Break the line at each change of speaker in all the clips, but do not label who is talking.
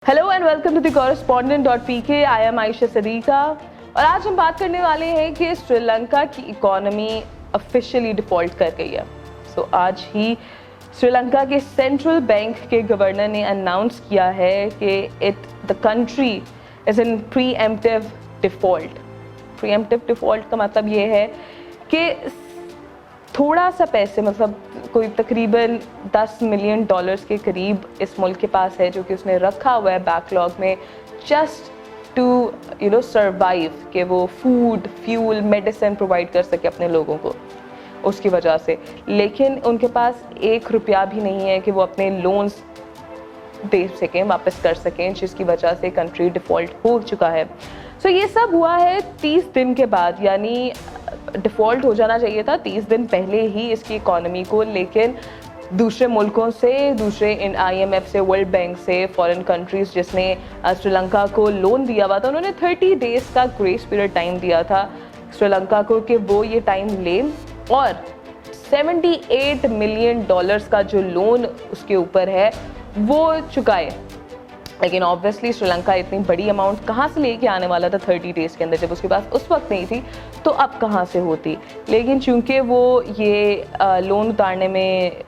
Hello and welcome to the correspondent. I am Ayesha Sadiqa और आज हम बात करने वाले हैं कि श्रीलंका की इकोनॉमी ऑफिशियली डिफ़ॉल्ट कर गई है। आज ही श्रीलंका के सेंट्रल बैंक के गवर्नर ने अनाउंस किया है कि the country is in pre-emptive default. Pre-emptive default का मतलब ये है कि थोड़ा सा पैसे, मतलब कोई तकरीबन $10 मिलियन के करीब इस मुल्क के पास है जो कि उसने रखा हुआ है बैकलॉग में, जस्ट टू सर्वाइव, कि वो फूड, फ्यूल, मेडिसिन प्रोवाइड कर सके अपने लोगों को उसकी वजह से। लेकिन उनके पास $1 भी नहीं है कि वो अपने लोन्स दे सकें, वापस कर सकें, जिसकी वजह से कंट्री डिफ़ॉल्ट हो चुका है। ये सब हुआ है 30 दिन के बाद, यानी डिफ़ॉल्ट हो जाना चाहिए था 30 दिन पहले ही इसकी इकॉनमी को। लेकिन दूसरे मुल्कों से, दूसरे IMF से, वर्ल्ड बैंक से, फॉरेन कंट्रीज़ जिसने श्रीलंका को लोन दिया हुआ था, उन्होंने 30 डेज़ का ग्रेस पीरियड टाइम दिया था श्रीलंका को कि वो ये टाइम ले, और $78 मिलियन का जो लोन उसके ऊपर है वो चुकाए। लेकिन ऑब्वियसली श्रीलंका इतनी बड़ी अमाउंट कहाँ से लेके आने वाला था 30 डेज़ के अंदर, जब उसके पास उस वक्त नहीं थी, तो अब कहाँ से होती। लेकिन चूंकि वो ये लोन उतारने में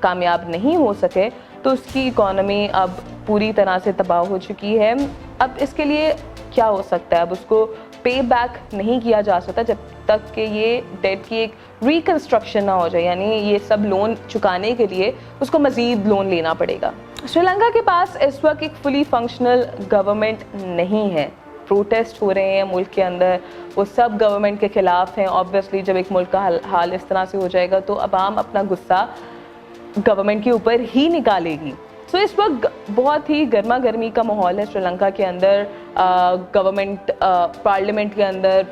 कामयाब नहीं हो सके, तो उसकी इकॉनमी अब पूरी तरह से तबाह हो चुकी है। अब इसके लिए क्या हो सकता है? अब उसको पे बैक नहीं किया जा सकता जब तक कि ये डेट की एक रिकन्स्ट्रक्शन ना हो जाए, यानी ये सब लोन चुकाने के लिए उसको मज़ीद लोन लेना पड़ेगा। श्रीलंका के पास इस वक्त एक फुली फंक्शनल गवर्नमेंट नहीं है। प्रोटेस्ट हो रहे हैं मुल्क के अंदर, वो सब गवर्नमेंट के ख़िलाफ़ हैं। ऑब्वियसली जब एक मुल्क का हाल इस तरह से हो जाएगा तो अवाम अपना गुस्सा गवर्नमेंट के ऊपर ही निकालेगी। इस वक्त बहुत ही गर्मा गर्मी का माहौल है श्रीलंका के अंदर। गवर्नमेंट, पार्लियामेंट के अंदर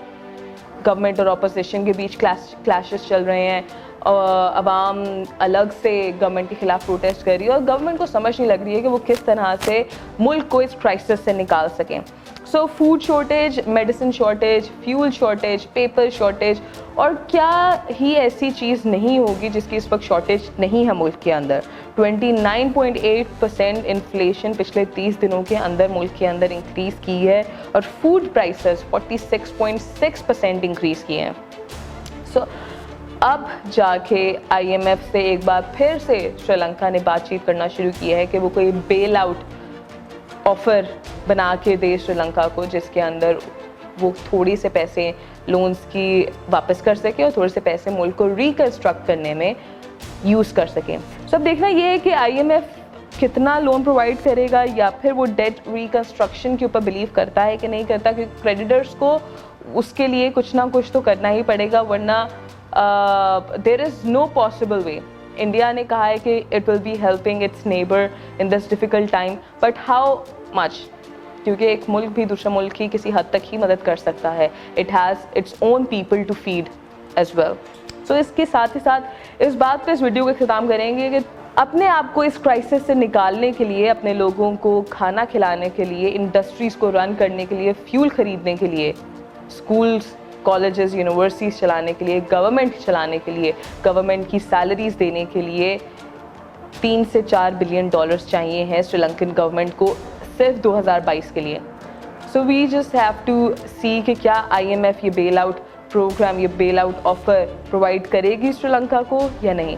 गवर्नमेंट और अपोजिशन के बीच क्लैशेस चल रहे हैं। अवाम अलग से गवर्नमेंट के खिलाफ प्रोटेस्ट कर रही है और गवर्नमेंट को समझ नहीं लग रही है कि वो किस तरह से मुल्क को इस क्राइसिस से निकाल सकें। Food shortage, medicine shortage, fuel shortage, paper shortage, और क्या ही ऐसी चीज़ नहीं होगी जिसकी इस वक्त शॉर्टेज नहीं है मुल्क के अंदर। 29.8% इन्फ्लेशन पिछले 30 दिनों के अंदर मुल्क के अंदर इंक्रीज़ की है, और फूड प्राइसेस 46.6% इंक्रीज़ किए हैं। अब जाके IMF से एक बार फिर से श्रीलंका ने बातचीत करना शुरू किया है कि वो कोई बेल आउट ऑफ़र बना के दे श्रीलंका को, जिसके अंदर वो थोड़ी से पैसे लोन्स की वापस कर सके और थोड़े से पैसे मुल्क को रिकन्स्ट्रक्ट करने में यूज़ कर सकें। अब देखना ये है कि IMF कितना लोन प्रोवाइड करेगा, या फिर वो डेट रिकन्स्ट्रक्शन के ऊपर बिलीव करता है कि नहीं करता, क्योंकि क्रेडिटर्स को उसके लिए कुछ ना कुछ तो करना ही पड़ेगा, वरना there is no possible way. India ने कहा है कि it will be helping its neighbour in this difficult time, but how much? क्योंकि एक मुल्क भी दूसरा मुल्क की किसी हद तक ही मदद कर सकता है। It has its own people to feed as well. इसके साथ ही साथ इस बात पे इस वीडियो का ख़त्म करेंगे कि अपने आप को इस क्राइसिस से निकालने के लिए, अपने लोगों को खाना खिलाने के लिए, इंडस्ट्रीज़ को रन करने के लिए, फ्यूल ख़रीदने के लिए, स्कूल्स, कॉलेजेस, यूनिवर्सिटीज़ चलाने के लिए, गवर्नमेंट चलाने के लिए, गवर्नमेंट की सैलरीज़ देने के लिए $3 से $4 बिलियन चाहिए हैं श्रीलंकन गवर्नमेंट को सिर्फ 2022 के लिए। वी जस्ट हैव टू सी कि क्या IMF ये बेल आउट प्रोग्राम, ये बेल आउट ऑफ़र प्रोवाइड करेगी श्रीलंका को या नहीं।